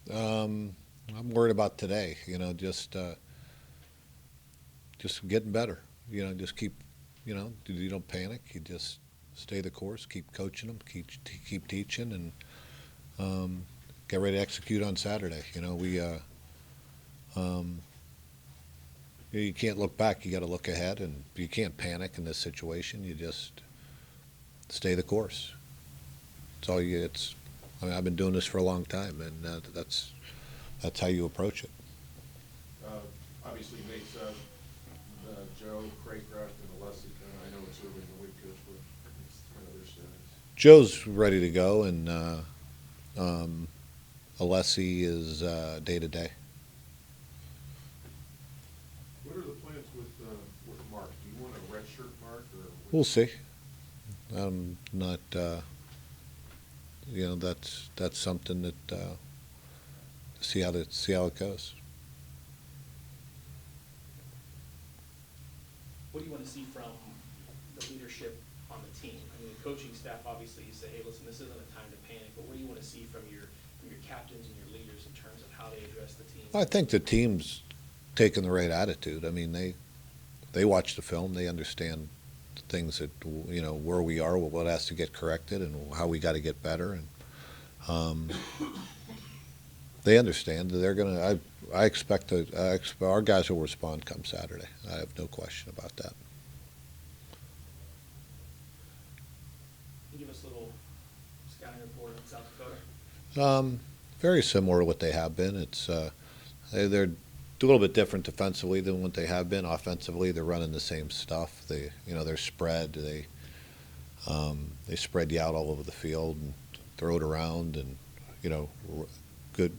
I'm worried about today. Just getting better. Just keep. You don't panic. You just stay the course. Keep coaching them. Keep teaching, and get ready to execute on Saturday. Um, you can't look back. You got to look ahead, and you can't panic in this situation. You just stay the course. It's all you. It's. I mean, I've been doing this for a long time, and that's how you approach it. Uh, Obviously, Nate's Joe, Craycraft, and Alessi. I know it's early in the week, Coach, but it's kind of their status. Joe's ready to go, and um, Alessi is day to day. What are the plans with Mark? Do you want a red shirt Mark, or We'll what's see. I'm not. That's something that see how it goes. What do you want to see from the leadership on the team? I mean, the coaching staff, obviously, you say, hey, listen, this isn't a time to panic, but what do you want to see from your captains and your leaders in terms of how they address the team? I think the team's taking the right attitude. I mean, they watch the film. They understand the things that where we are, what has to get corrected, and how we got to get better. And um, they understand that they're gonna. I expect that our guys will respond come Saturday. I have no question about that. Can you give us a little scouting report on South Dakota? Very similar to what they have been. They're a little bit different defensively than what they have been. Offensively, they're running the same stuff. They're spread. They spread you out all over the field and throw it around, and good,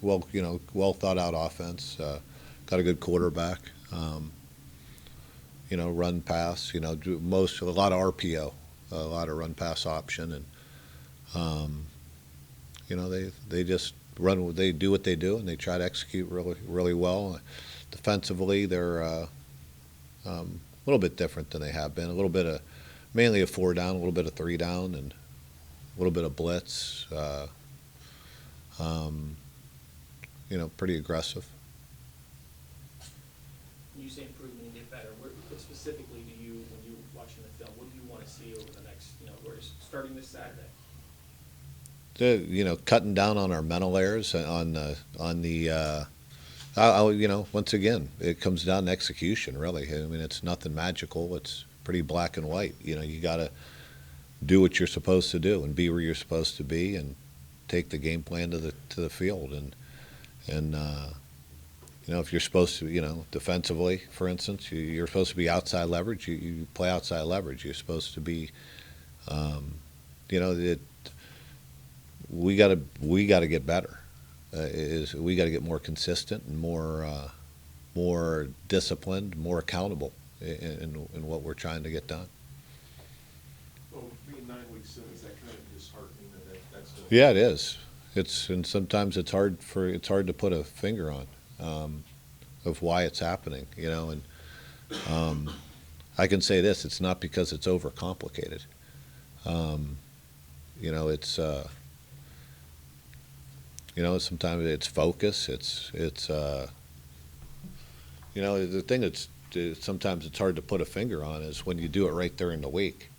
well thought out offense. Got a good quarterback. Um, run pass. A lot of RPO, a lot of run pass option, and um, they just run. They do what they do, and they try to execute really well. Defensively, they're a little bit different than they have been. A little bit of mainly a four down, a little bit of three down, and a little bit of blitz. Um, pretty aggressive. When you say improvement and get better, what specifically do you, when you're watching the film, what do you want to see over the next, we're starting this Saturday? Cutting down on our mental errors once again, it comes down to execution. Really, I mean, it's nothing magical. It's pretty black and white. You got to do what you're supposed to do and be where you're supposed to be, and take the game plan to the field. And if you're supposed to, defensively, for instance, you're supposed to be outside leverage. You play outside leverage. You're supposed to be, um, it, we got to get better. Is we got to get more consistent and more disciplined, more accountable in what we're trying to get done. well, being 9 weeks in? Is that kind of disheartening that's Yeah, it is. And sometimes it's hard to put a finger on of why it's happening. And um, I can say this: it's not because it's overcomplicated. Um, it's sometimes it's focus. The thing that's sometimes it's hard to put a finger on is when you do it right during the week,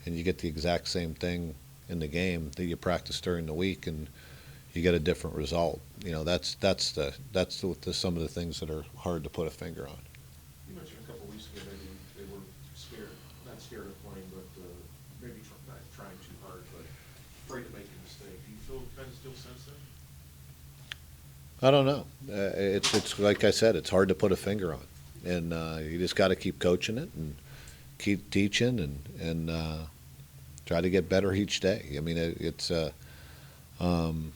and you get the exact same thing in the game that you practice during the week, and you get a different result. That's some of the things that are hard to put a finger on. You mentioned a couple weeks ago maybe they were scared, not scared of playing, but maybe not trying too hard, but afraid to make a mistake. Do you feel kind of still sense that? I don't know. It's like I said, it's hard to put a finger on, and you just got to keep coaching it and keep teaching and try to get better each day. I mean, it's um,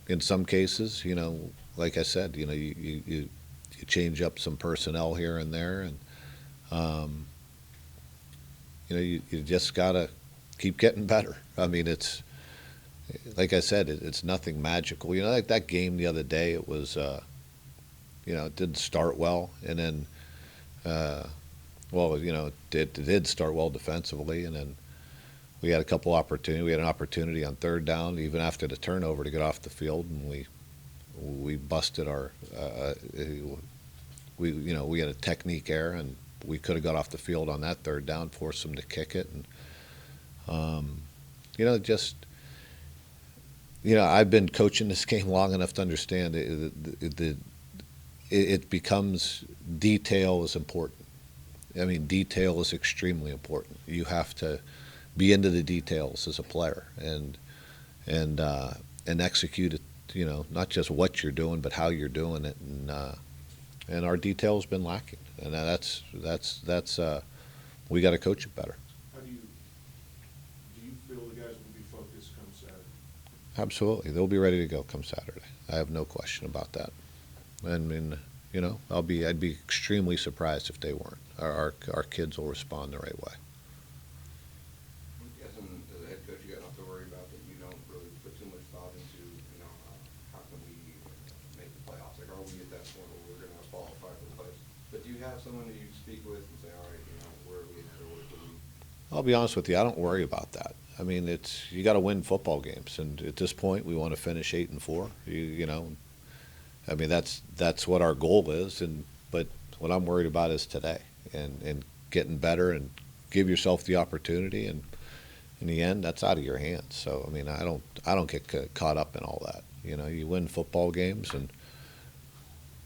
in some cases, like I said, you change up some personnel here and there, and um, you just gotta keep getting better. I mean, it's like I said, it's nothing magical. Like that game the other day, it was it didn't start well, and then well, it did start well defensively, and then we had a couple opportunities. We had an opportunity on third down, even after the turnover, to get off the field, and we we busted our we had a technique error, and we could have got off the field on that third down, forced them to kick it, and just I've been coaching this game long enough to understand it becomes detail is important. I mean, detail is extremely important. You have to be into the details as a player and execute it. Not just what you're doing, but how you're doing it, and our detail's been lacking, and that's we got to coach it better. How do you feel the guys will be focused come Saturday? Absolutely, they'll be ready to go come Saturday. I have no question about that. I mean, I'd be extremely surprised if they weren't. Our kids will respond the right way. I'm guessing as a head coach, you got enough to worry about that you don't really put too much thought into, how can we make the playoffs? Like, are we at that point where we're going to qualify for the playoffs? But do you have someone that you speak with and say, all right, where are we at, or where can we? I'll be honest with you, I don't worry about that. I mean, you got to win football games, and at this point, we want to finish 8-4. I mean, that's what our goal is, but what I'm worried about is today and getting better and give yourself the opportunity, and in the end, that's out of your hands. So I mean, I don't get caught up in all that. You win football games, and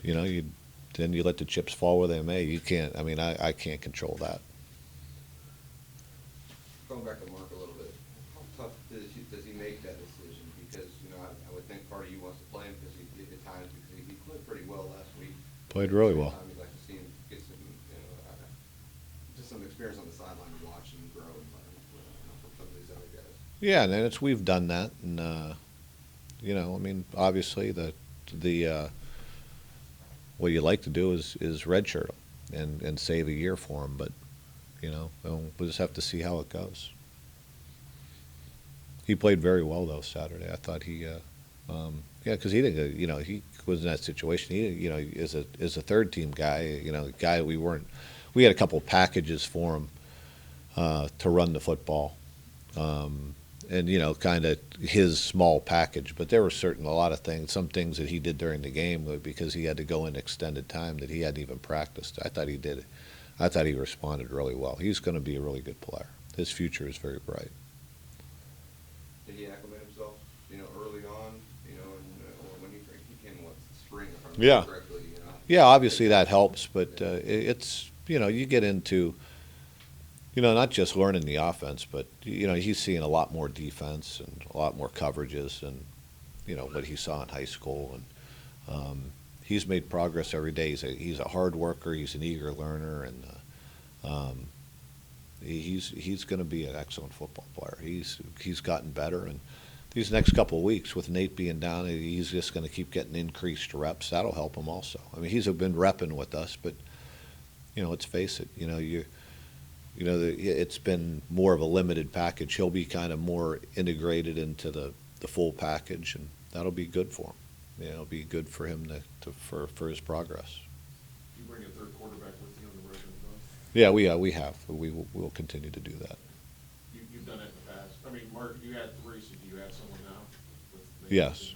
then you let the chips fall where they may. You can't. I mean, I can't control that. Going back to Mark a little bit, how tough does he make that decision? Because I would think part of you wants to play him because at times he played pretty well last week. Played really well. You'd like to see him get some just some experience on the sideline and watch him grow and learn from some of these other guys. Yeah, and we've done that, and I mean, obviously the what you like to do is redshirt him and save a year for him, but we'll just have to see how it goes. He played very well though Saturday. I thought because he didn't, he was in that situation. He, as a third team guy, guy we had a couple packages for him to run the football, and kind of his small package. But there were a lot of things, some things that he did during the game because he had to go in extended time that he hadn't even practiced. I thought he did it. I thought he responded really well. He's going to be a really good player. His future is very bright. Did he acclimate himself, early on, or when he came in spring, if I remember Yeah. correctly, Yeah, obviously that helps, but it's you get into not just learning the offense, but he's seeing a lot more defense and a lot more coverages and what he saw in high school, and he's made progress every day. He's a hard worker. He's an eager learner, and he's going to be an excellent football player. He's gotten better, and these next couple of weeks with Nate being down, he's just going to keep getting increased reps. That'll help him also. I mean, he's been repping with us, but let's face it. It's been more of a limited package. He'll be kind of more integrated into the full package, and that'll be good for him. It'll be good for him for his progress. You bring a third quarterback with you on the road and stuff? Yeah, we have. We'll continue to do that. You've done it in the past. I mean, Mark, you had 3, so do you have someone now? Yes.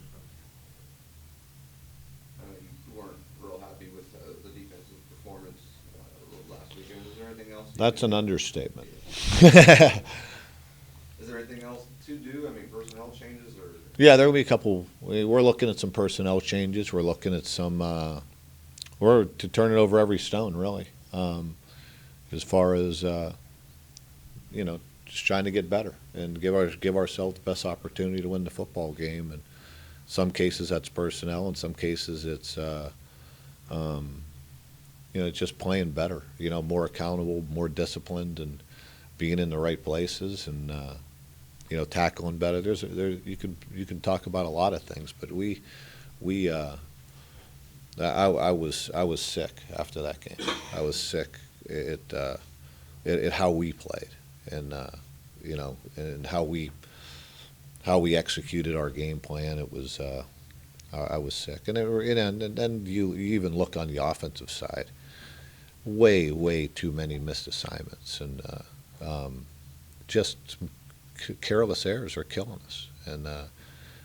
You weren't real happy with the defensive performance last weekend. Is there anything else? That's an understatement. Is there anything else to do? I mean, personnel changes or? Yeah, there will be a couple. We're looking at some personnel changes. We're looking at some. We're to turn it over every stone, really. As far as just trying to get better and give ourselves the best opportunity to win the football game. And some cases that's personnel. In some cases it's it's just playing better. More accountable, more disciplined, and being in the right places and. Tackling better. You can talk about a lot of things, but I was sick after that game. I was sick at how we played, and and how we executed our game plan. It was I was sick, and then you even look on the offensive side. Way too many missed assignments, and just careless errors are killing us. And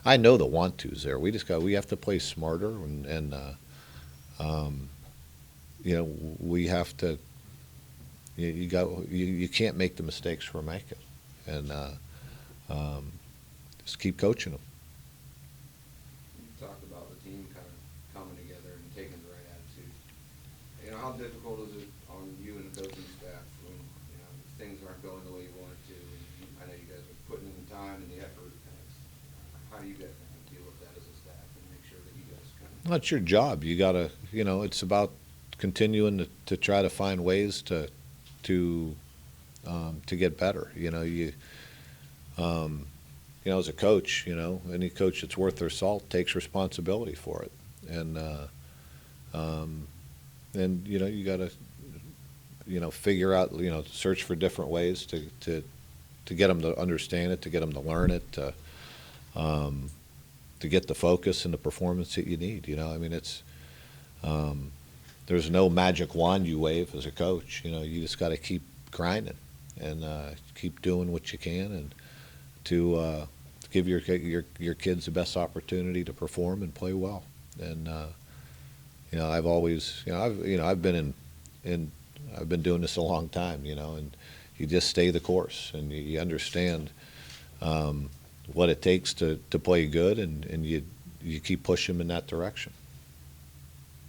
I know the want to's there. We have to play smarter, and you know, we have to. You can't make the mistakes we're making, and just keep coaching them. You talked about the team kind of coming together and taking the right attitude. You know, how difficult is it on you and the coaching staff when, you know, things aren't going the way you want it to? And I know you guys are putting in the time and the effort. How do you guys kind of deal with that as a staff and make sure that you guys kind of? Well, it's your job. You gotta, you know, it's about continuing to try to find ways to get better. You know, as a coach, you know, any coach that's worth their salt takes responsibility for it, and you know, you gotta, you know, figure out, you know, search for different ways to get them to understand it, to get them to learn it, to get the focus and the performance that you need. You know, I mean, there's no magic wand you wave as a coach. You know, you just got to keep grinding and keep doing what you can, and to give your kids the best opportunity to perform and play well. And you know, I've always, I've been I've been doing this a long time. You know, and you just stay the course, and you understand what it takes to play good, and you keep pushing them in that direction.